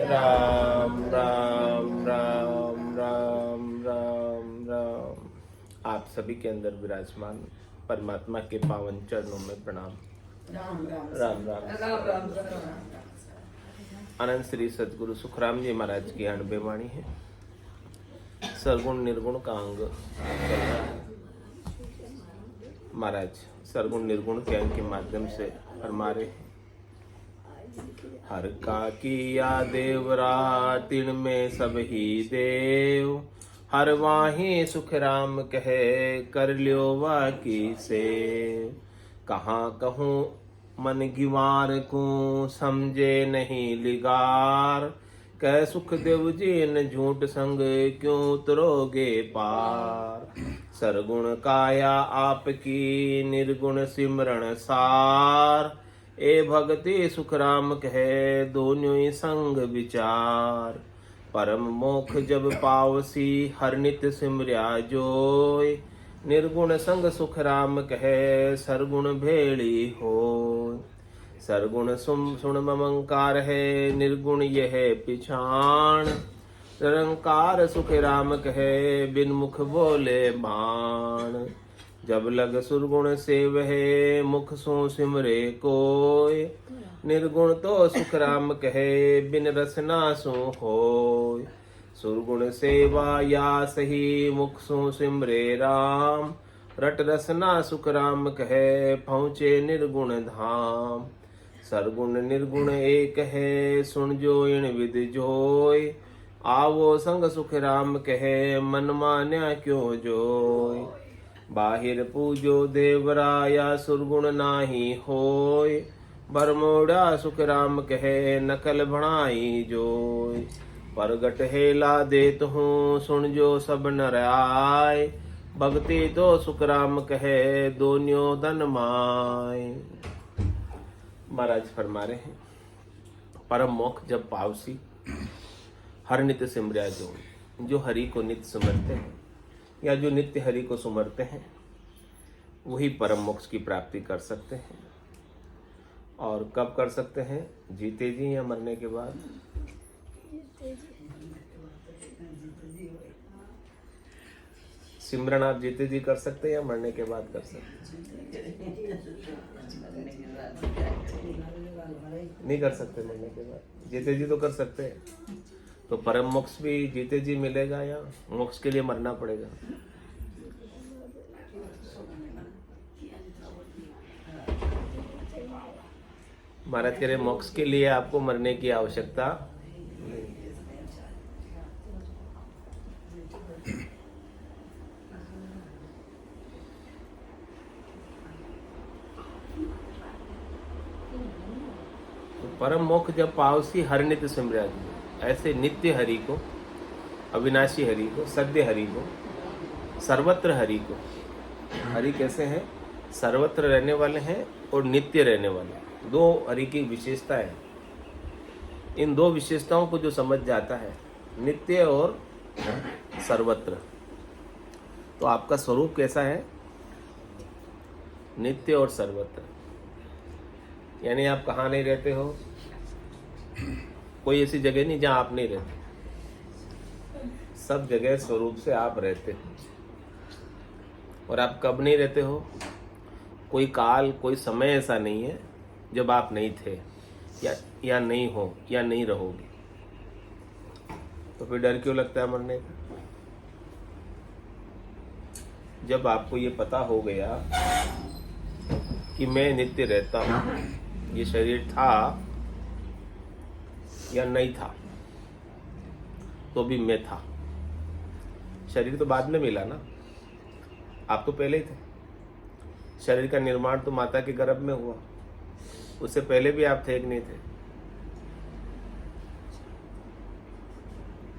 राम राम राम राम राम राम। आप सभी के अंदर विराजमान परमात्मा के पावन चरणों में प्रणाम। राम राम राम राम राम राम राम। अनंत श्री सदगुरु सुखराम जी महाराज की 98 वाणी है। सरगुण निर्गुण का अंग चल रहा है। महाराज सरगुण निर्गुण के अंग के माध्यम से फरमा रहे हैं, हर का किया देवरा तिण में सब ही देव, हर वाही सुख राम कहे कर लियो वाकी से। कहाँ कहूँ मन गिवार को समझे नहीं लिगार, कह सुख देव जी न झूठ संग क्यों उतरोगे पार। सरगुण काया आपकी निर्गुण सिमरण सार, ए भगति सुख राम कहे दोनों संग विचार। परम मोक्ष जब पावसी हर नित सिमर्या जोय, निर्गुण संग सुख राम कहे सरगुण भेड़ी होय। सरगुण सुन ममंकार है निर्गुण यह पिछाण, निरंकार सुख राम कहे बिन मुख बोले बाण। जब लग सुरगुण से वह मुख सो सिमरे कोय, निर्गुण तो सुख राम कहे बिन रसना सो होय। सुरगुण सेवा या सही मुख सो सिमरे राम, रट रसना सुख राम कहे पहुँचे निर्गुण धाम। सरगुण निर्गुण एक है सुन जो इन विद जोय, आवो संग सुख राम कहे मन मान्या क्यों जोय। बाहिर पूजो देवराया सुरगुण नाही होय, बरमोड़ा सुख राम कहे नकल भणाई जोय। परगट हेला देत हूँ सुन जो सब नर आय, भक्ति तो सुख राम कहे दोन्यों धन माय। महाराज फरमा रहे हैं, परम मोक्ष जब पावसी हर नित्य सिमर्या जो हरि को नित्य सुमरते हैं या जो नित्य हरि को सुमरते हैं वही परम मोक्ष की प्राप्ति कर सकते हैं। और कब कर सकते हैं? जीते जी या मरने के बाद? सिमरन आप जीते जी कर सकते हैं या मरने के बाद कर सकते हैं? नहीं कर सकते मरने के बाद। जीते जी तो कर सकते हैं। तो परम मोक्ष भी जीते जी मिलेगा या मोक्ष के लिए मरना पड़ेगा? महाराज कह रहे मोक्ष के लिए आपको मरने की आवश्यकता नहीं। तो परम मोक्ष जब पावसी हर नित्य सिमर्या जी, ऐसे नित्य हरि को, अविनाशी हरि को, सद्य हरि को, सर्वत्र हरि को। हरि कैसे हैं? सर्वत्र रहने वाले हैं और नित्य रहने वाले। दो हरि की विशेषता है। इन दो विशेषताओं को जो समझ जाता है, नित्य और सर्वत्र, तो आपका स्वरूप कैसा है? नित्य और सर्वत्र। यानी आप कहाँ नहीं रहते हो? कोई ऐसी जगह नहीं जहाँ आप नहीं रहते। सब जगह स्वरूप से आप रहते हो। और आप कब नहीं रहते हो? कोई काल, कोई समय ऐसा नहीं है जब आप नहीं थे या नहीं हो या नहीं रहोगे। तो फिर डर क्यों लगता है मरने का? जब आपको ये पता हो गया कि मैं नित्य रहता हूँ, ये शरीर था या नहीं था, तो भी मैं था। शरीर तो बाद में मिला ना, आप तो पहले ही थे। शरीर का निर्माण तो माता के गर्भ में हुआ, उससे पहले भी आप थे कि नहीं थे?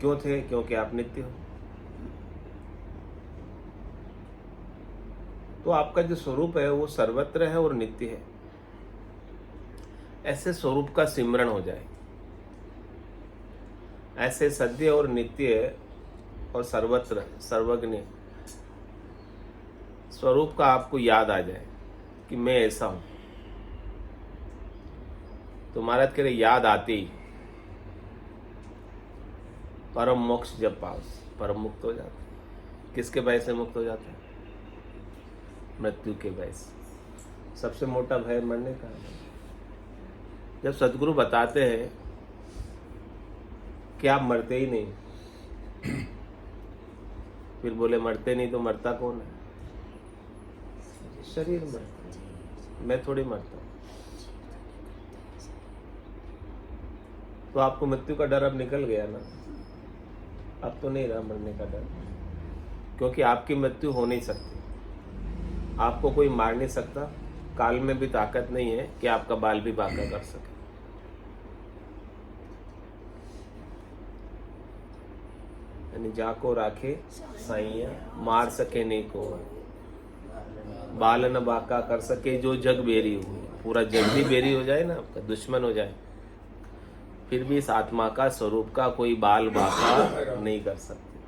क्यों थे? क्योंकि आप नित्य हो। तो आपका जो स्वरूप है वो सर्वत्र है और नित्य है। ऐसे स्वरूप का सिमरण हो जाए, ऐसे सद्य और नित्य और सर्वत्र सर्वज्ञ स्वरूप का आपको याद आ जाए कि मैं ऐसा हूं, तो महाराज कह रहे याद आते ही परम मोक्ष जब पाओ परम मुक्त हो जाते हैं। किसके भय से मुक्त हो जाते हैं? मृत्यु के भय से। सबसे मोटा भय मरने का है। जब सदगुरु बताते हैं कि आप मरते ही नहीं, फिर बोले मरते नहीं तो मरता कौन है? शरीर मरता है, मैं थोड़ी मरता हूं। तो आपको मृत्यु का डर अब निकल गया ना, अब तो नहीं रहा मरने का डर, क्योंकि आपकी मृत्यु हो नहीं सकती, आपको कोई मार नहीं सकता, काल में भी ताकत नहीं है कि आपका बाल भी बांका कर सके। यानी जाको राखे साइया, मार सके नहीं को, बाल न बांका कर सके जो जग बेरी हुई। पूरा जग भी बेरी हो जाए ना, आपका दुश्मन हो जाए, फिर भी इस आत्मा का स्वरूप का कोई बाल बांका नहीं कर सकते,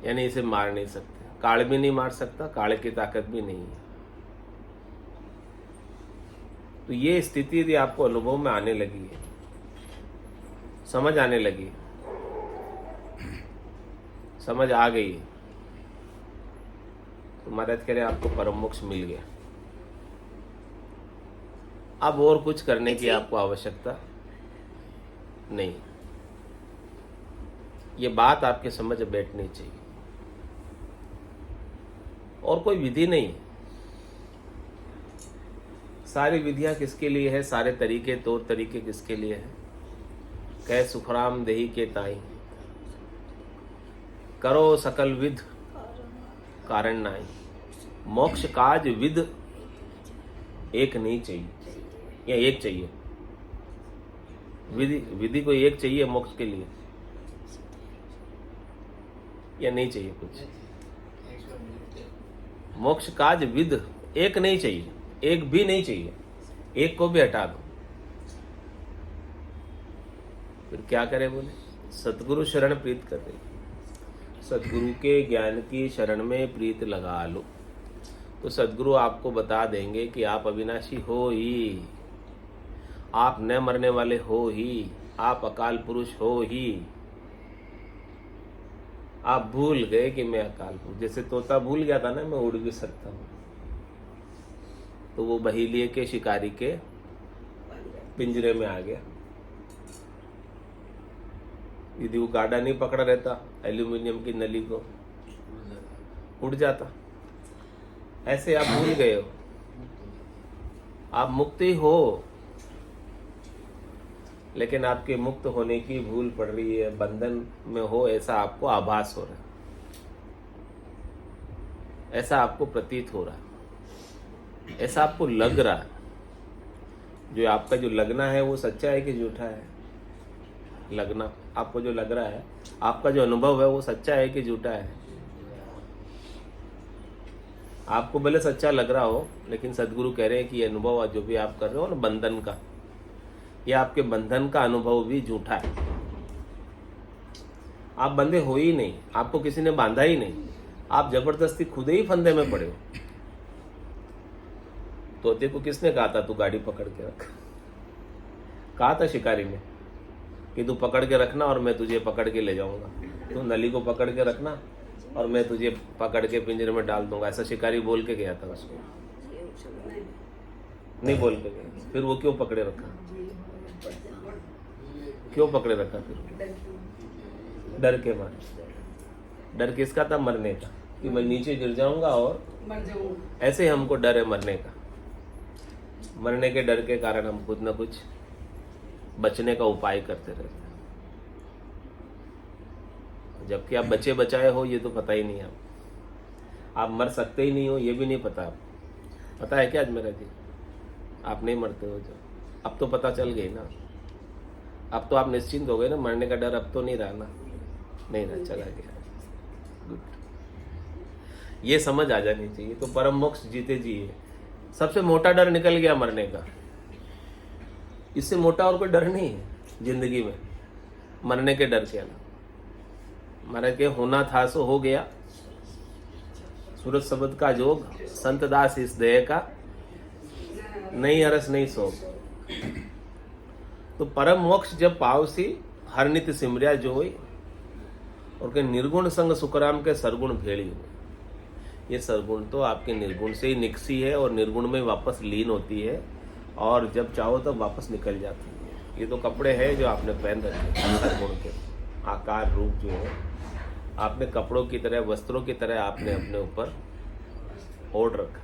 यानी इसे मार नहीं सकते। काल भी नहीं मार सकता, काल की ताकत भी नहीं है। तो ये स्थिति यदि आपको अनुभव में आने लगी है, समझ आने लगी, समझ आ गई, तो महाराज कह रहे आपको परम मोक्ष मिल गया। अब और कुछ करने की आपको आवश्यकता नहीं। ये बात आपके समझ बैठनी चाहिए। और कोई विधि नहीं, सारी विधियां किसके लिए है, सारे तरीके तौर तरीके किसके लिए है? कह सुखराम देही के ताई, करो सकल विध कारण नाई। मोक्ष काज विध एक नहीं चाहिए, या एक चाहिए? विधि को एक चाहिए मोक्ष के लिए, या नहीं चाहिए कुछ? मोक्ष काज विध एक नहीं चाहिए, एक भी नहीं चाहिए, एक को भी हटा दो। फिर क्या करे? बोले सतगुरु शरण प्रीत कर दे, सतगुरु के ज्ञान की शरण में प्रीत लगा लो, तो सतगुरु आपको बता देंगे कि आप अविनाशी हो ही, आप न मरने वाले हो ही, आप अकाल पुरुष हो ही। आप भूल गए कि मैं अकाल पुरुष, जैसे तोता भूल गया था ना मैं उड़ भी सकता हूं, तो वो बहेलिये के शिकारी के पिंजरे में आ गया। यदि वो गाड़ा नहीं पकड़ा रहता एल्यूमिनियम की नली को, उड़ जाता। ऐसे आप भूल गए हो, आप मुक्ति हो, लेकिन आपके मुक्त होने की भूल पड़ रही है, बंधन में हो ऐसा आपको आभास हो रहा है, ऐसा आपको प्रतीत हो रहा है, ऐसा आपको लग रहा है। जो आपका जो लगना है वो सच्चा है कि झूठा है? लगना, आपको जो लग रहा है, आपका जो अनुभव है वो सच्चा है कि झूठा है? आपको भले सच्चा लग रहा हो, लेकिन सदगुरु कह रहे हैं कि ये अनुभव जो भी आप कर रहे हो ना बंधन का, ये आपके बंधन का अनुभव भी झूठा है। आप बंधे हो ही नहीं, आपको किसी ने बांधा ही नहीं, आप जबरदस्ती खुद ही फंदे में पड़े हो। तोते को किसने कहा था तू गाड़ी पकड़ के रख? कहा था शिकारी ने कि तू पकड़ के रखना और मैं तुझे पकड़ के ले जाऊंगा, तू नली को पकड़ के रखना और मैं तुझे पकड़ के पिंजरे में डाल दूंगा। ऐसा शिकारी बोल के गया था उसको? नहीं बोल के गया। फिर वो क्यों पकड़े रखा? क्यों पकड़े रखा? फिर डर के मारे। डर किसका था? मरने का, कि मैं नीचे गिर जाऊंगा और ऐसे हमको डर है मरने का। मरने के डर के कारण हम कुछ न कुछ बचने का उपाय करते रहते हैं, जबकि आप बचे बचाए हो ये तो पता ही नहीं है। आप मर सकते ही नहीं हो ये भी नहीं पता। पता है क्या आज मेरा जी? आप नहीं मरते हो जो, अब तो पता चल गई ना, अब तो आप निश्चिंत हो गए ना, मरने का डर अब तो नहीं रहा ना, नहीं रहा, चला गया। गुड, ये समझ आ जानी चाहिए। तो परम मोक्ष जीते जिए, सबसे मोटा डर निकल गया मरने का। इससे मोटा और कोई डर नहीं है जिंदगी में, मरने के डर के अलावा। मर के होना था सो हो गया, सूरज शब्द का जोग, संत दास इस देह का, नहीं हरस नहीं सो। तो परम मोक्ष जब पावसी हर नित सिमरिया जो होई, और के निर्गुण संग सुखराम के सरगुण भेड़ी हुए। ये सरगुण तो आपके निर्गुण से ही निकसी है और निर्गुण में वापस लीन होती है, और जब चाहो तब वापस निकल जाती है। ये तो कपड़े हैं जो आपने पहन रखे हैं, सरगुण के आकार रूप जो है आपने कपड़ों की तरह, वस्त्रों की तरह आपने अपने ऊपर ओढ़ रखा।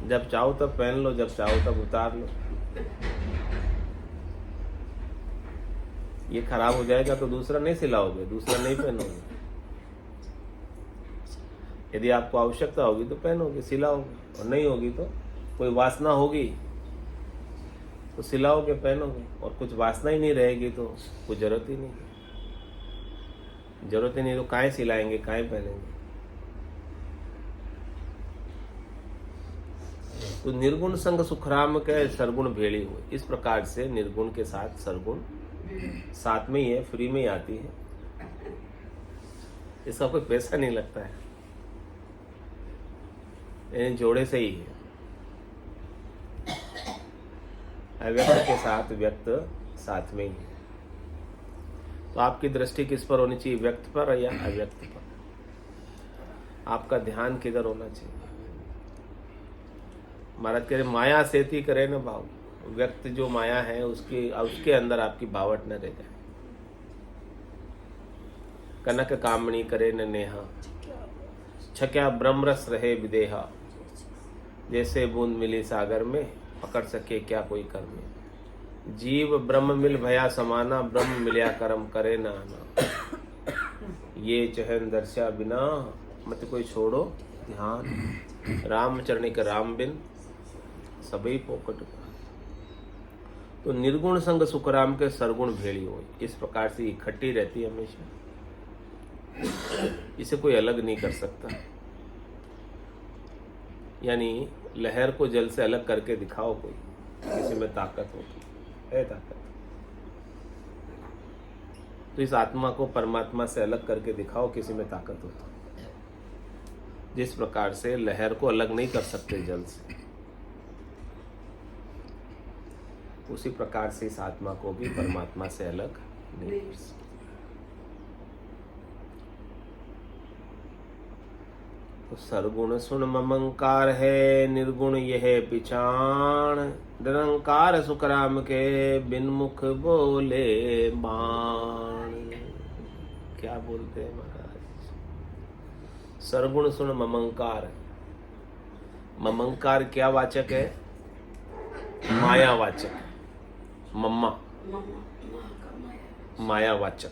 जब चाहो तब पहन लो, जब चाहो तब उतार लो। ये खराब हो जाएगा तो दूसरा नहीं सिलाओगे, दूसरा नहीं पहनोगे। यदि आपको आवश्यकता होगी तो पहनोगे, सिलाओगे, और नहीं होगी तो कोई वासना होगी तो सिलाओगे, पहनोगे, और कुछ वासना ही नहीं रहेगी तो कुछ जरूरत ही नहीं। जरूरत ही नहीं तो काहे सिलाएंगे, काहे पहनेंगे। तो निर्गुण संग सुखराम के सरगुण भेड़ी हुए। इस प्रकार से निर्गुण के साथ सरगुण साथ में ही है, फ्री में ही आती है, इसका कोई पैसा नहीं लगता है, जोड़े से ही है। अव्यक्त के साथ व्यक्त साथ में ही है। तो आपकी दृष्टि किस पर होनी चाहिए, व्यक्त पर या अव्यक्त पर? आपका ध्यान किधर होना चाहिए? महाराज कह रहे माया सेती करे न भाव। व्यक्त जो माया है उसके अंदर आपकी भावट न रह जाए। कनक कामणी करे न नेहा, छक्या ब्रह्मरस रहे विदेहा। जैसे बूंद मिली सागर में, पकड़ सके क्या कोई कर में। जीव ब्रह्म मिल भया समाना, ब्रह्म मिल्या कर्म करे न आना। ये चहन दर्शा बिना, मत कोई छोड़ो ध्यान। राम चरणिक राम बिन, सभी पोकट। तो निर्गुण संग सुखराम के सरगुण भेड़ी हो, इस प्रकार से इकट्ठी रहती है हमेशा। इसे कोई अलग नहीं कर सकता। यानी लहर को जल से अलग करके दिखाओ कोई, किसी में ताकत होती है ताकत। तो इस आत्मा को परमात्मा से अलग करके दिखाओ, किसी में ताकत होती। जिस प्रकार से लहर को अलग नहीं कर सकते जल से, उसी प्रकार से इस आत्मा को भी परमात्मा से अलग नहीं कर सकते। तो सरगुण सुन ममंकार है, निर्गुण यह पिछाण। निरंकार सुखराम के, बिन मुख बोले बाण। क्या बोलते हैं महाराज? सरगुण सुन ममंकार। ममंकार क्या वाचक है? मायावाचक। मम्मा मायावाचक।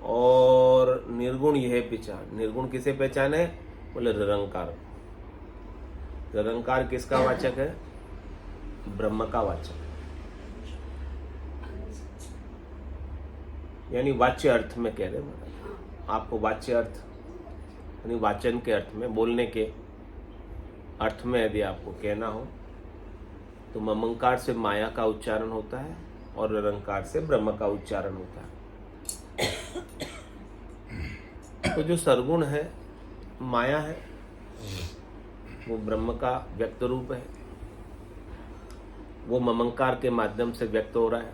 और निर्गुण यह पहचान। निर्गुण किसे पहचान है? बोले निरंकार। निरंकार किसका वाचक है? ब्रह्म का वाचक। यानी वाच्य अर्थ में कह रहे हैं। आपको वाच्य अर्थ यानी वाचन के अर्थ में, बोलने के अर्थ में यदि आपको कहना हो तो ममंकार से माया का उच्चारण होता है और निरंकार से ब्रह्म का उच्चारण होता है। तो जो सरगुण है, माया है, वो ब्रह्म का व्यक्त रूप है। वो ममंकार के माध्यम से व्यक्त हो रहा है।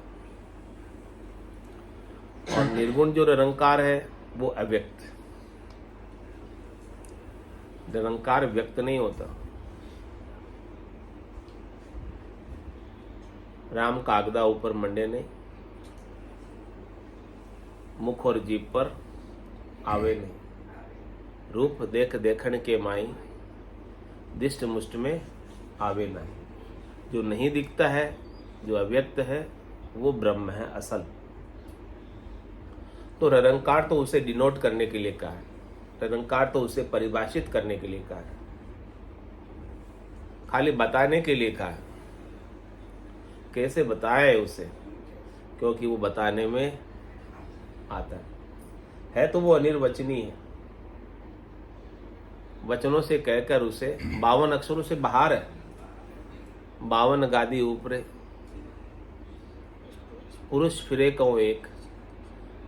और निर्गुण जो निरंकार है वो अव्यक्त। निरंकार व्यक्त नहीं होता। राम कागदा ऊपर मंडे नहीं, मुख और जीभ पर आवे नहीं। रूप देख देखण के माई, दिष्ट मुष्ट में आवे नहीं। जो नहीं दिखता है, जो अव्यक्त है, वो ब्रह्म है असल। तो निरंकार तो उसे डिनोट करने के लिए कहा है, निरंकार तो उसे परिभाषित करने के लिए कहा है, खाली बताने के लिए कहा है। कैसे बताए उसे? क्योंकि वो बताने में आता है तो वो अनिर्वचनीय है। वचनों से कहकर उसे 52 अक्षरों से बाहर है। 52 गादी ऊपरे, पुरुष फिरे कहो एक।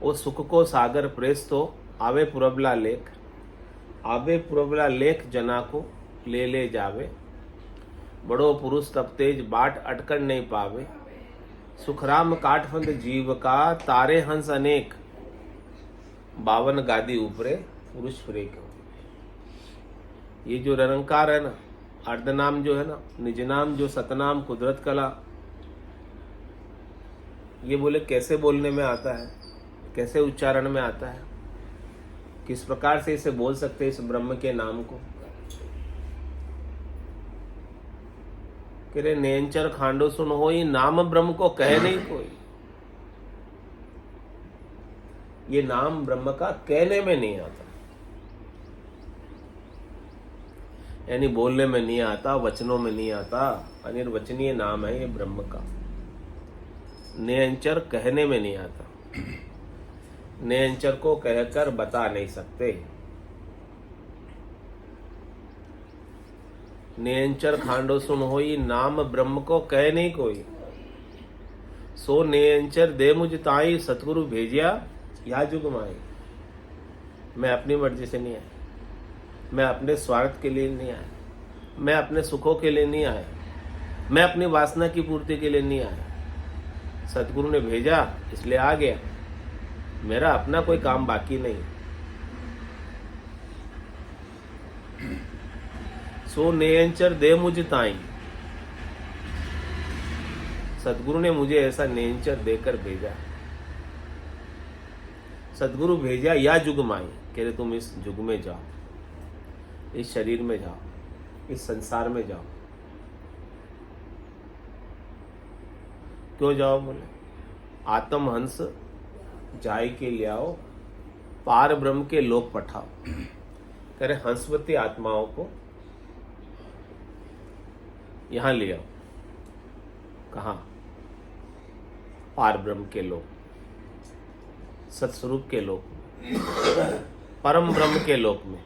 वो सुख को सागर प्रेस तो आवे पुरबला लेख। आवे पुरबला लेख जना को ले ले जावे। बड़ो पुरुष तब तेज बाट अटकन नहीं पावे, सुखराम काठफंद जीव का तारे हंस अनेक, 52 गादी ऊपरे पुरुष फिरे क्यों। ये जो निरंकार है ना, अर्धनाम जो है ना, निज नाम जो सतनाम कुदरत कला, ये बोले कैसे बोलने में आता है, कैसे उच्चारण में आता है, किस प्रकार से इसे बोल सकते हैं इस ब्रह्म के नाम को। कह रहे नेंचर खांडो सुन होई, नाम ब्रह्म को कहे नहीं कोई। ये नाम ब्रह्म का कहने में नहीं आता, यानी बोलने में नहीं आता, वचनों में नहीं आता। अनिर्वचनीय नाम है ये ब्रह्म का। नेंचर कहने में नहीं आता, नेंचर को कहकर बता नहीं सकते। नेंचर खांडो सुन होई, नाम ब्रह्म को कह नहीं कोई। सो नेंचर दे मुझ ताई, सतगुरु भेजिया या जुग माई। मैं अपनी मर्जी से नहीं आया, मैं अपने स्वार्थ के लिए नहीं आया, मैं अपने सुखों के लिए नहीं आया, मैं अपनी वासना की पूर्ति के लिए नहीं आया। सतगुरु ने भेजा इसलिए आ गया, मेरा अपना कोई काम बाकी नहीं। सो नेंचर दे मुझ ताई, सतगुरु ने मुझे ऐसा नेंचर देकर भेजा। सतगुरु भेजा या जुग माई, कह रहे तुम इस जुग में जाओ, इस शरीर में जाओ, इस संसार में जाओ। क्यों जाओ बोले, आत्म हंस जाय के ले आओ, पार ब्रह्म के लोक पठाओ। कह रहे हंसवती आत्माओं को यहां ले आओ। कहां? पार ब्रह्म के लोक, सत्स्वरूप के लोक में, परम ब्रह्म के लोक में,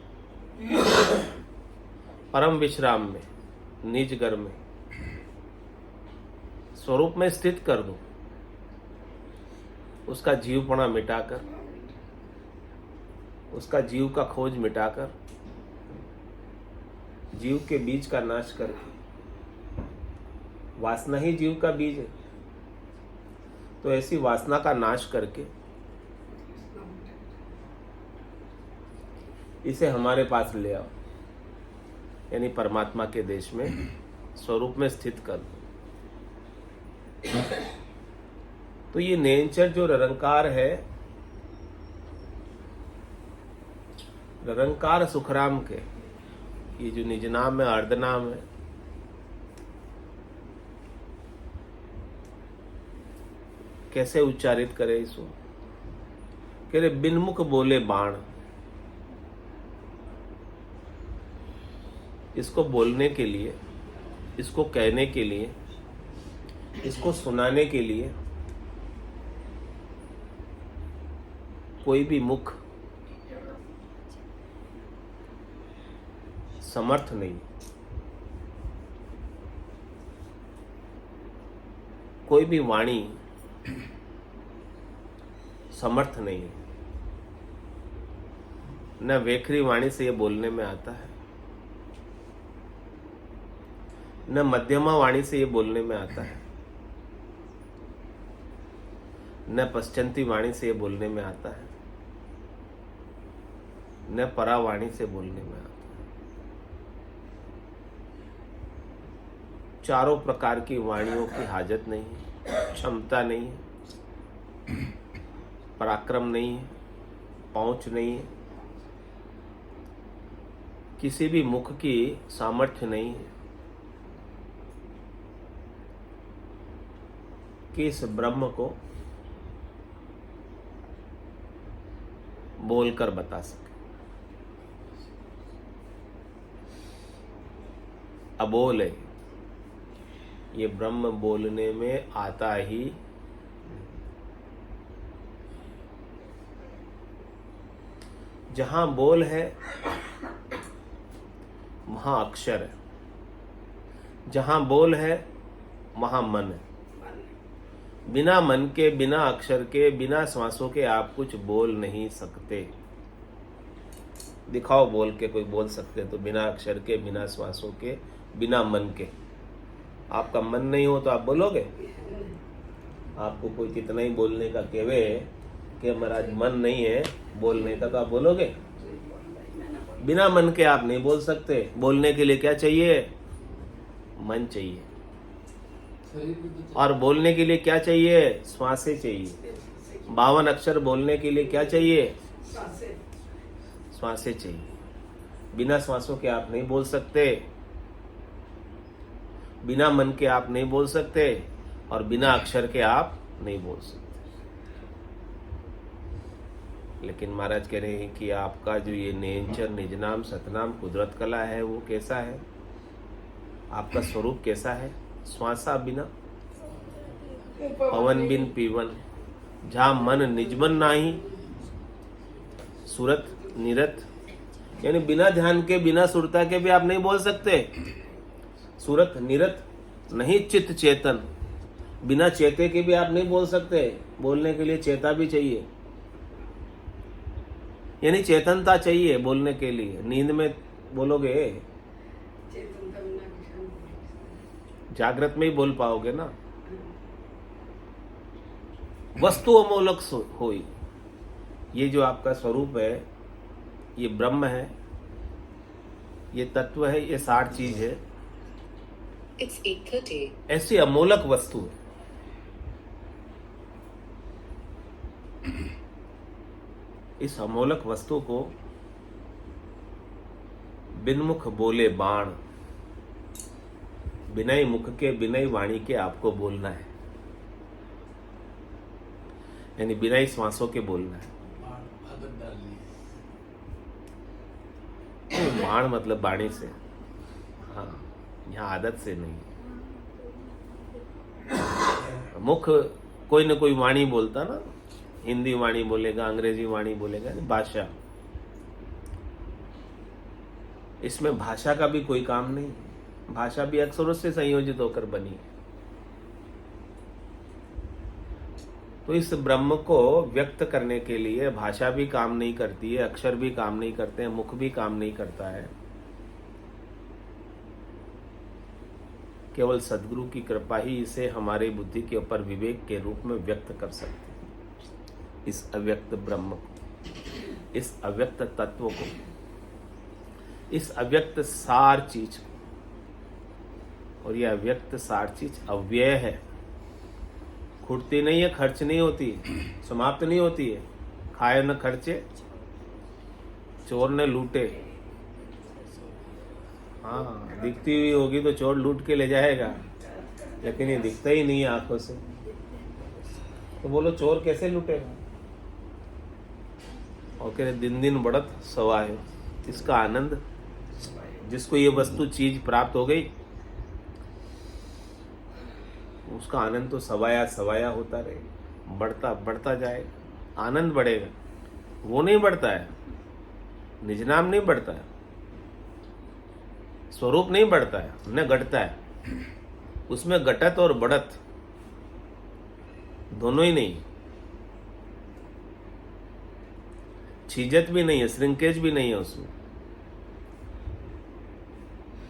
परम विश्राम में, निज घर में, स्वरूप में स्थित कर दो। उसका जीवपना मिटाकर, उसका जीव का खोज मिटाकर, जीव के बीज का नाश करके, वासना ही जीव का बीज है, तो ऐसी वासना का नाश करके इसे हमारे पास ले आओ, यानी परमात्मा के देश में स्वरूप में स्थित कर दो। तो ये नेंचर जो निरंकार है, निरंकार सुखराम के, ये जो निज नाम है, अर्धनाम है, कैसे उच्चारित करे इसको। कह रहे बिनमुख बोले बाण, इसको बोलने के लिए, इसको कहने के लिए, इसको सुनाने के लिए कोई भी मुख समर्थ नहीं, कोई भी वाणी समर्थ नहीं। न वेखरी वाणी से ये बोलने में आता है, न मध्यमा वाणी से ये बोलने में आता है, न पश्चंती वाणी से ये बोलने में आता है, न परावाणी से बोलने में आता है। चारों प्रकार की वाणियों की हाजत नहीं है, क्षमता नहीं है, पराक्रम नहीं है, पहुंच नहीं है, किसी भी मुख की सामर्थ्य नहीं है कि इस ब्रह्म को बोलकर बता सके। अबोल है ये ब्रह्म, बोलने में आता ही। जहां बोल है वहां अक्षर है, जहां बोल है वहां मन है। बिना मन के, बिना अक्षर के, बिना श्वासों के आप कुछ बोल नहीं सकते। दिखाओ बोल के, कोई बोल सकते तो बिना अक्षर के, बिना श्वासों के, बिना मन के। आपका मन नहीं हो तो आप बोलोगे? आपको कोई कितना ही बोलने का कहे कि महाराज मन नहीं है बोलने का, तो आप बोलोगे? बिना मन के आप नहीं बोल सकते। बोलने के लिए क्या चाहिए? मन चाहिए। और बोलने के लिए क्या चाहिए? श्वासें चाहिए। 52 अक्षर बोलने के लिए क्या चाहिए? श्वासें चाहिए। बिना श्वासों के आप नहीं बोल सकते, बिना मन के आप नहीं बोल सकते, और बिना अक्षर के आप नहीं बोल सकते। लेकिन महाराज कह रहे हैं कि आपका जो ये नेंचर, निजनाम, सतनाम, कुदरत कला है, वो कैसा है? आपका स्वरूप कैसा है? श्वासा बिना पवन बिन पीवन, जहाँ मन निजमन नाही, सुरत निरत। यानी बिना ध्यान के, बिना सुरता के भी आप नहीं बोल सकते। सुरत निरत नहीं, चित्त चेतन, बिना चेते के भी आप नहीं बोल सकते। बोलने के लिए चेता भी चाहिए, यानी चेतनता चाहिए बोलने के लिए। नींद में बोलोगे, जागृत में ही बोल पाओगे ना। वस्तु अमोलक होई, ये जो आपका स्वरूप है, ये ब्रह्म है, ये तत्व है, ये सार चीज है। It's 8:30. ऐसी अमोलक वस्तु है। इस अमोलक वस्तु को बिनमुख बोले बाण, बिनय मुख के, बिनय वाणी के आपको बोलना है। यानी बिना श्वासों के बोलना है। बाण मतलब बाणी से, हाँ, यहाँ आदत से नहीं। मुख कोई न कोई वाणी बोलता ना, हिंदी वाणी बोलेगा, अंग्रेजी वाणी बोलेगा, भाषा। इसमें भाषा का भी कोई काम नहीं। भाषा भी अक्षरों से संयोजित होकर बनी। तो इस ब्रह्म को व्यक्त करने के लिए भाषा भी काम नहीं करती है, अक्षर भी काम नहीं करते हैं, मुख भी काम नहीं करता है। केवल सद्गुरु की कृपा ही इसे हमारी बुद्धि के ऊपर विवेक के रूप में व्यक्त कर सकते हैं। इस अव्यक्त ब्रह्म को, इस अव्यक्त तत्व को, इस अव्यक्त सार चीज को। और यह अव्यक्त सार चीज अव्यय है, खुटती नहीं है, खर्च नहीं होती, समाप्त नहीं होती है। खाए न खर्चे, चोर न लूटे। हाँ, दिखती हुई होगी तो चोर लूट के ले जाएगा, लेकिन ये दिखता ही नहीं है आंखों से, तो बोलो चोर कैसे लूटेगा? और कह रहे दिन दिन बढ़त सवाए। इसका आनंद, जिसको ये वस्तु चीज प्राप्त हो गई, उसका आनंद तो सवाया सवाया होता रहे, बढ़ता बढ़ता जाएगा। आनंद बढ़ेगा, वो नहीं बढ़ता है। निजनाम नहीं बढ़ता है, स्वरूप नहीं बढ़ता है, न घटता है। उसमें घटत और बढ़त दोनों ही नहीं। छीजत भी नहीं है, श्रिंकेज भी नहीं है उसमें,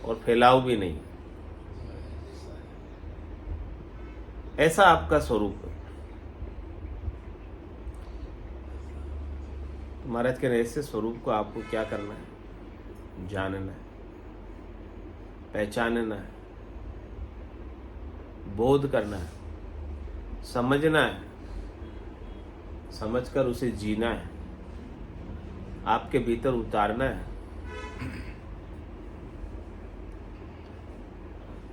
और फैलाव भी नहीं। ऐसा आपका स्वरूप है। तो महाराज के ऐसे स्वरूप को आपको क्या करना है? जानना है, पहचानना है, बोध करना है, समझना है, समझकर उसे जीना है, आपके भीतर उतारना है।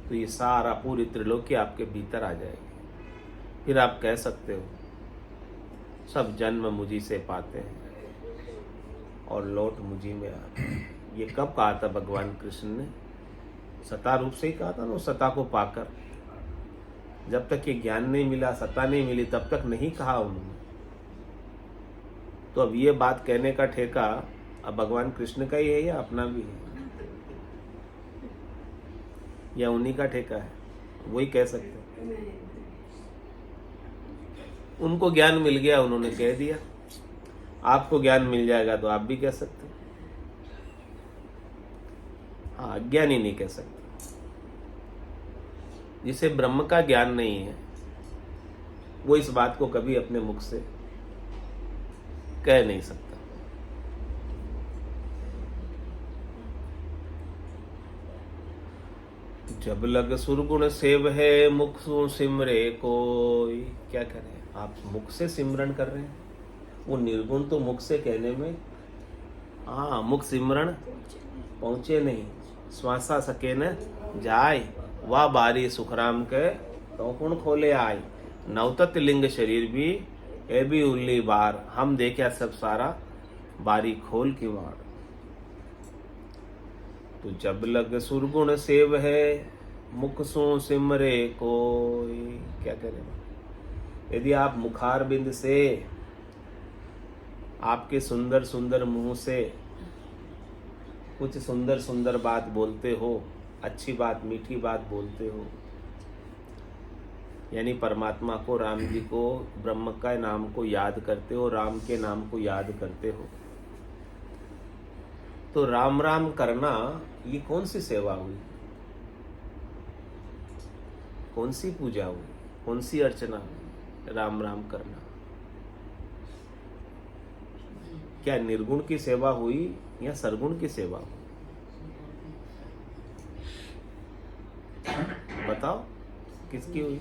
तो ये सारा पूरी त्रिलोकी आपके भीतर आ जाएगी। फिर आप कह सकते हो सब जन्म मुझी से पाते हैं और लौट मुझी में आते हैं। ये कब कहा था भगवान कृष्ण ने? सता रूप से ही कहा था ना, सता को पाकर। जब तक ये ज्ञान नहीं मिला, सत्ता नहीं मिली, तब तक नहीं कहा उन्होंने। तो अब ये बात कहने का ठेका अब भगवान कृष्ण का ही है या अपना भी है, या उन्हीं का ठेका है? वही कह सकते हैं। उनको ज्ञान मिल गया, उन्होंने कह दिया। आपको ज्ञान मिल जाएगा तो आप भी कह सकते हैं। हाँ, अज्ञानी नहीं कह सकते। जिसे ब्रह्म का ज्ञान नहीं है, वो इस बात को कभी अपने मुख से कह नहीं सकता। जब लग सुरगुण सेव है, मुख सु सिमरे कोई। क्या करें, आप मुख से सिमरन कर रहे हैं, वो निर्गुण तो मुख से कहने में, हाँ, मुख सिमरन पहुंचे नहीं। श्वासा सके न जाय, वाह बारी सुखराम के तो कुण खोले आय। नवतत लिंग शरीर भी ए भी उल्ली बार, हम देखा सब सारा बारी खोल की वार। तो जब लग सुरगुण सेव है, मुख सो सिमरे कोई। क्या करें, यदि आप मुखार बिंद से, आपके सुंदर सुंदर मुंह से कुछ सुंदर सुंदर बात बोलते हो, अच्छी बात, मीठी बात बोलते हो, यानी परमात्मा को, राम जी को, ब्रह्म का नाम को याद करते हो, राम के नाम को याद करते हो, तो राम राम करना ये कौन सी सेवा हुई, कौन सी पूजा हुई, कौन सी अर्चना हुई? राम राम करना क्या निर्गुण की सेवा हुई या सरगुण की सेवा हुई? बताओ किसकी हुई?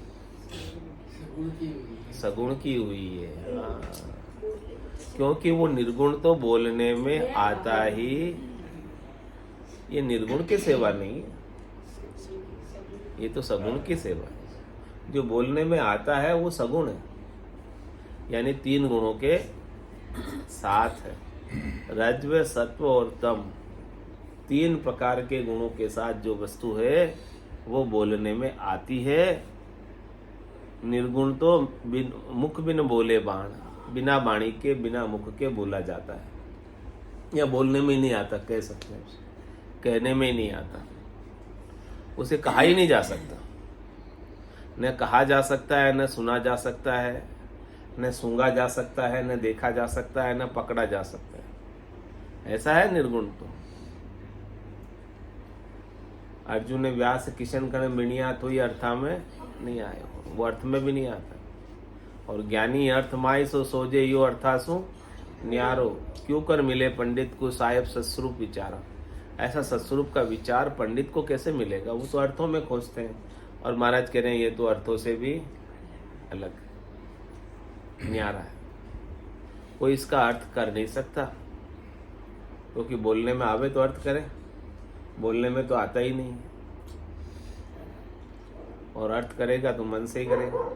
सगुण की हुई है। हाँ। क्योंकि वो निर्गुण तो बोलने में आता ही, ये निर्गुण की सेवा नहीं है, ये तो सगुण की सेवा है। जो बोलने में आता है वो सगुण है, यानी 3 गुणों के साथ है। रज्व, सत्व और तम, 3 प्रकार के गुणों के साथ जो वस्तु है वो बोलने में आती है। निर्गुण तो मुख बिन बोले बाण, बिना बाणी के, बिना मुख के बोला जाता है, या बोलने में ही नहीं आता, कह सकते हैं, कहने में ही नहीं आता, उसे कहा ही नहीं जा सकता। न कहा जा सकता है, न सुना जा सकता है, न सूंघा जा सकता है, न देखा जा सकता है, न पकड़ा जा सकता है। ऐसा है निर्गुण तो। अर्जुन ने व्यास किशन कण मिणिया तो ही अर्था में नहीं आए, वो अर्थ में भी नहीं आता। और ज्ञानी अर्थ माई सो सोजे यो अर्थासु न्यारो, क्यों कर मिले पंडित को साहेब सत्स्वरूप विचारा। ऐसा सत्स्वरूप का विचार पंडित को कैसे मिलेगा, वो तो अर्थों में खोजते हैं। और महाराज कह रहे हैं ये तो अर्थों से भी अलग न्यारा है, कोई इसका अर्थ कर नहीं सकता, क्योंकि बोलने में आवे तो अर्थ करे, बोलने में तो आता ही नहीं, और अर्थ करेगा तो मन से ही करेगा।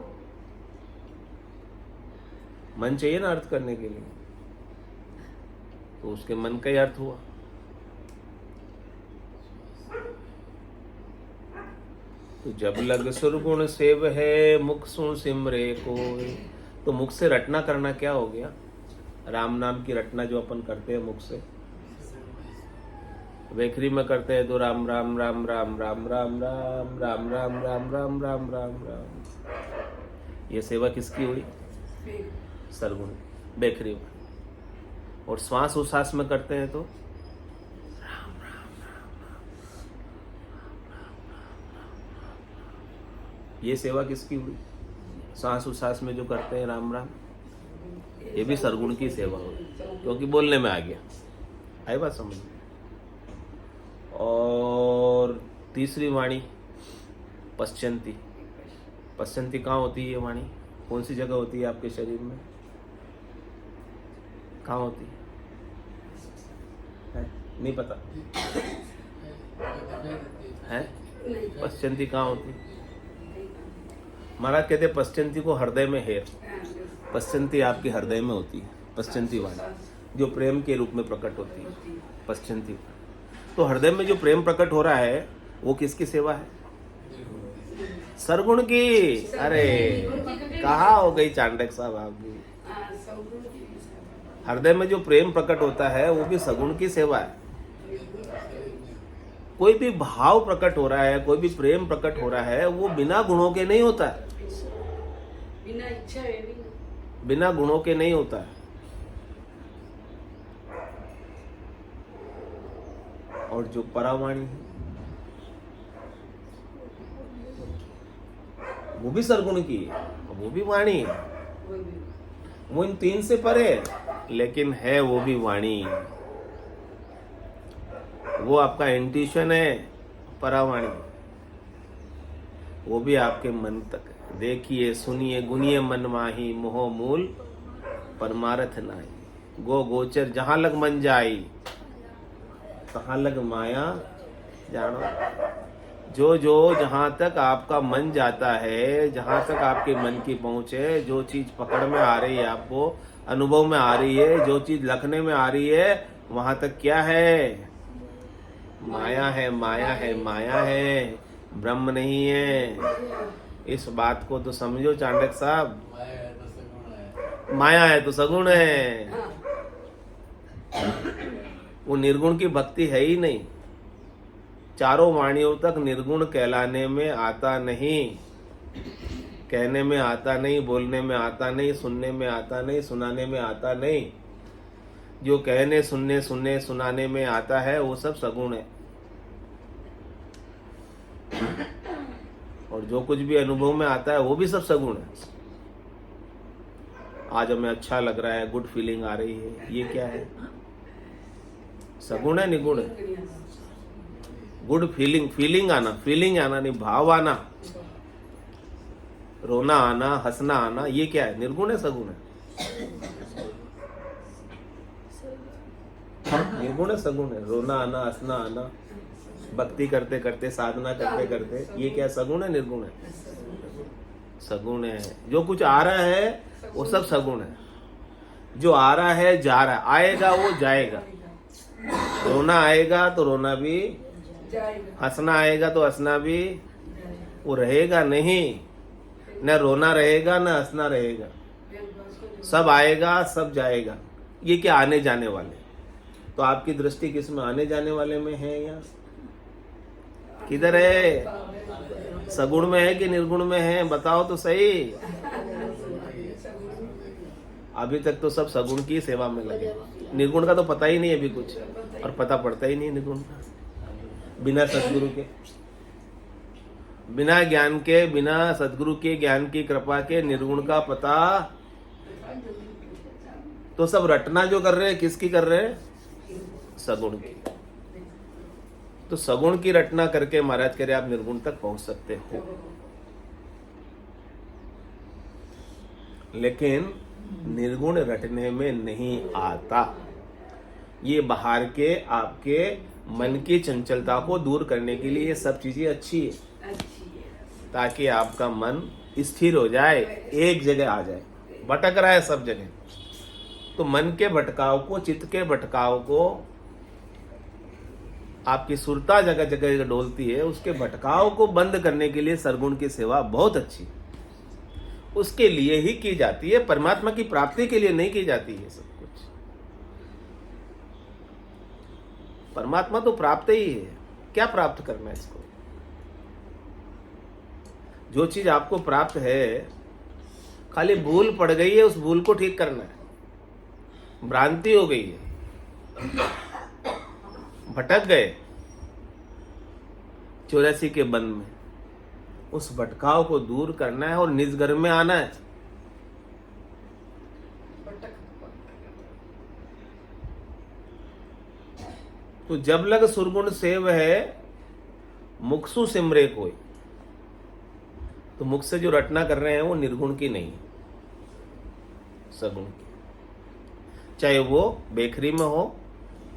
मन चाहिए ना अर्थ करने के लिए, तो उसके मन का ही अर्थ हुआ। तो जब लग सुरगुण सेव है, मुख सुन सिमरे कोई। तो मुख से रटना करना क्या हो गया? राम नाम की रटना जो अपन करते हैं मुख से, वेखरी में करते हैं तो राम राम राम राम राम राम राम राम राम राम राम राम राम राम। ये सेवा किसकी हुई? सरगुण, बेखरी में। और श्वास उच्छ्वास में करते हैं तो राम राम राम राम। ये सेवा किसकी हुई? श्वास उच्छ्वास में जो करते हैं राम राम, ये भी सरगुण की सेवा हुई, क्योंकि बोलने में आ गया। आई बात समझ में? और तीसरी वाणी पश्चंती। पश्चंती कहाँ होती है ये वाणी? कौन सी जगह होती है आपके शरीर में? कहाँ होती है? नहीं पता है? पश्चंती कहाँ होती है? महाराज कहते पश्चंती को हृदय में है। पश्चंती आपके हृदय में होती है, पश्चंती वाणी जो प्रेम के रूप में प्रकट होती है, पश्चंती। तो हृदय में जो प्रेम प्रकट हो रहा है वो किसकी सेवा है? सरगुण की। अरे कहाँ हो गई चांडक साहब आप भी? हृदय में जो प्रेम प्रकट होता है वो भी सगुण की सेवा है। कोई भी भाव प्रकट हो रहा है, कोई भी प्रेम प्रकट हो रहा है, वो बिना गुणों के नहीं होता है, बिना इच्छा है, बिना गुणों के नहीं होता है। और जो परावाणी है वो भी सरगुण की है, वो भी वाणी है, वो भी वो इन तीन से परे है, लेकिन है वो भी वाणी। वो आपका इंट्यूशन है, परावाणी, वो भी आपके मन तक है। देखिए सुनिए गुनिए मन माही, मोह मूल परमारथ नाही। गो गोचर जहां लग मन जाई, तहां लग माया जानो। जो जो जहां तक आपका मन जाता है, जहां तक आपके मन की पहुंच है, जो चीज पकड़ में आ रही है, आपको अनुभव में आ रही है, जो चीज लखने में आ रही है, वहां तक क्या है? माया है, माया है, माया है, ब्रह्म नहीं है। इस बात को तो समझो चाणक्य साहब। माया है तो सगुण है। वो निर्गुण की भक्ति है ही नहीं। चारों वाणियों तक निर्गुण कहलाने में आता नहीं, कहने में आता नहीं, बोलने में आता नहीं, सुनने में आता नहीं, सुनाने में आता नहीं। जो कहने सुनने सुनाने में आता है वो सब सगुण है, और जो कुछ भी अनुभव में आता है वो भी सब सगुण है। आज हमें अच्छा लग रहा है, गुड फीलिंग आ रही है, ये क्या है? सगुण है, निगुण है? गुड फीलिंग, फीलिंग आना नहीं, भाव आना, रोना आना, हंसना आना, ये क्या है? निर्गुण है, सगुण है? निर्गुण है, सगुण है? रोना आना, हंसना आना, भक्ति करते करते, साधना करते करते, ये क्या सगुण है, निर्गुण है? सगुण है। जो कुछ आ रहा है वो सब सगुण है। जो आ रहा है जा रहा है, आएगा वो जाएगा। रोना आएगा तो रोना भी, जाएगा, हंसना आएगा तो हंसना भी, वो रहेगा नहीं। न रोना रहेगा न हंसना रहेगा, सब आएगा सब जाएगा। ये क्या आने जाने वाले? तो आपकी दृष्टि किस में, आने जाने वाले में है या किधर है? सगुण में है कि निर्गुण में है? बताओ तो सही। अभी तक तो सब सगुण की सेवा में लगे, निर्गुण का तो पता ही नहीं अभी कुछ, और पता पड़ता ही नहीं निर्गुण का। बिना सदगुरु के, बिना ज्ञान के, बिना सदगुरु के ज्ञान की कृपा के निर्गुण का पता। तो सब रटना जो कर रहे हैं, किसकी कर रहे हैं? सगुण की। तो सगुण की रटना करके महाराज कह रहे आप निर्गुण तक पहुंच सकते हो। लेकिन निर्गुण रटने में नहीं आता। ये बाहर के आपके मन की चंचलता को दूर करने के लिए ये सब चीजें अच्छी है, ताकि आपका मन स्थिर हो जाए, एक जगह आ जाए। भटक रहा है सब जगह, तो मन के भटकाव को, चित्त के भटकाव को, आपकी सुरता जगह जगह डोलती है, उसके भटकाव को बंद करने के लिए सरगुण की सेवा बहुत अच्छी, उसके लिए ही की जाती है। परमात्मा की प्राप्ति के लिए नहीं की जाती है सब कुछ। परमात्मा तो प्राप्त ही है, क्या प्राप्त करना है इसको? जो चीज आपको प्राप्त है, खाली भूल पड़ गई है, उस भूल को ठीक करना है। भ्रांति हो गई है, भटक गए 84 के बंध में, उस भटकाव को दूर करना है और निज घर में आना है। तो जब लग सुरगुण सेव है, मुक्सु सिमरे कोई। तो मुख से जो रटना कर रहे हैं वो निर्गुण की नहीं, सगुण की। चाहे वो बेखरी में हो,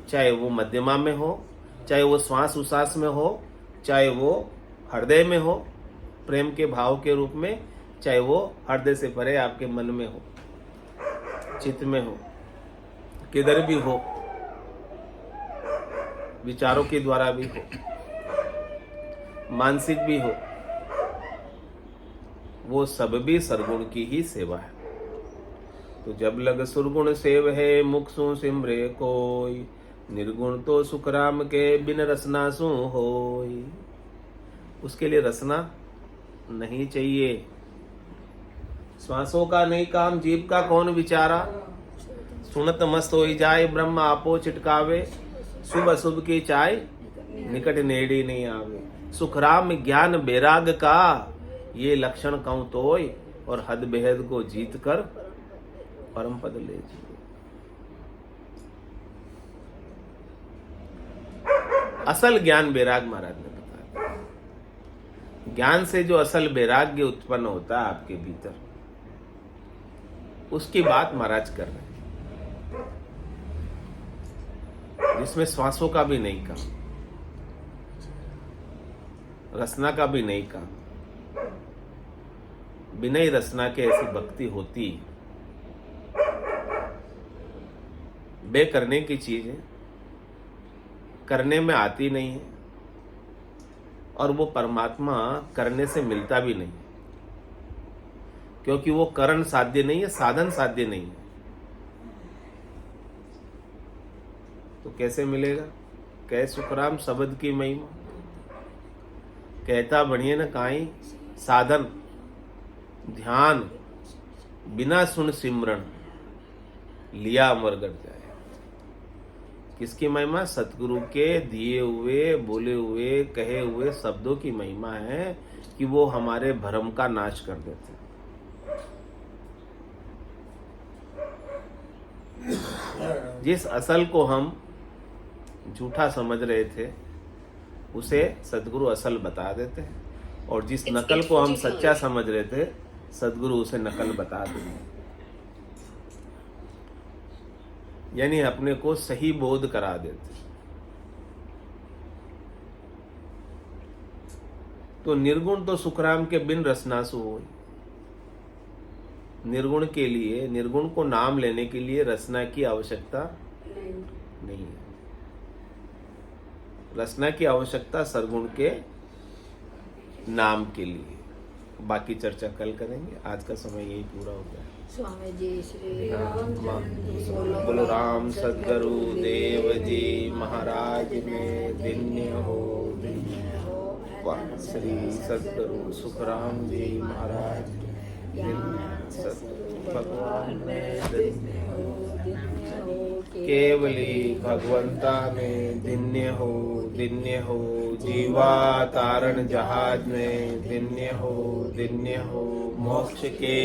चाहे वो मध्यमा में हो, चाहे वो श्वास उश्वास में हो, चाहे वो हृदय में हो, प्रेम के भाव के रूप में, चाहे वो हृदय से परे आपके मन में हो, चित्त में हो, किधर भी हो, विचारों के द्वारा भी हो, मानसिक भी हो, वो सब भी सरगुण की ही सेवा है। तो जब लग सुरगुण सेव है, मुख सु सिमरे कोई, निर्गुण तो सुखराम के बिन रसना सु होई। उसके लिए रसना नहीं चाहिए। श्वासों का नहीं काम, जीव का कौन विचारा। सुनत मस्त हो जाए, ब्रह्म आपो चिटकावे, शुभ अशुभ की चाय निकट नेड़ी नहीं आवे। सुखराम ज्ञान बैराग का, ये लक्षण कहूं तोय, और हद बेहद को जीत कर परम पद ले जी। असल ज्ञान वैराग महाराज ने बताया। ज्ञान से जो असल वैराग्य उत्पन्न होता है आपके भीतर, उसकी बात महाराज कर रहे हैं, जिसमें श्वासों का भी नहीं काम, रसना का भी नहीं काम, बिना ही रसना के ऐसी भक्ति होती, बे करने की चीज है, करने में आती नहीं है, और वो परमात्मा करने से मिलता भी नहीं, क्योंकि वो करण साध्य नहीं है, साधन साध्य नहीं है। तो कैसे मिलेगा? कह सुखराम शब्द की महिमा, कहता बढ़िए न काई साधन, ध्यान बिना सुन सिमरन, लिया अमर गढ़ जाए। किसकी महिमा? सतगुरु के दिए हुए, बोले हुए, कहे हुए शब्दों की महिमा है कि वो हमारे भ्रम का नाश कर देते हैं। जिस असल को हम झूठा समझ रहे थे, उसे सतगुरु असल बता देते हैं, और जिस नकल को हम सच्चा समझ रहे थे, सतगुरु उसे नकल बता देंगे। यानी अपने को सही बोध करा देते। तो निर्गुण तो सुखराम के बिन रसनासु हो। निर्गुण के लिए, निर्गुण को नाम लेने के लिए रसना की आवश्यकता नहीं है। रसना की आवश्यकता सरगुण के नाम के लिए। बाकी चर्चा कल करेंगे, आज का समय यही पूरा हो गया। स्वामी जी श्री राम बोलो राम सद्गुरु देव जी महाराज में धन्य हो, धन्य हो। श्री सद्गुरु सुखराम जी महाराज सद्गुरु भगवान में धन्य हो, केवली भगवंता में धन्य हो, धन्य हो। जीवा तारण जहाज में धन्य हो, धन्य हो। मोक्ष के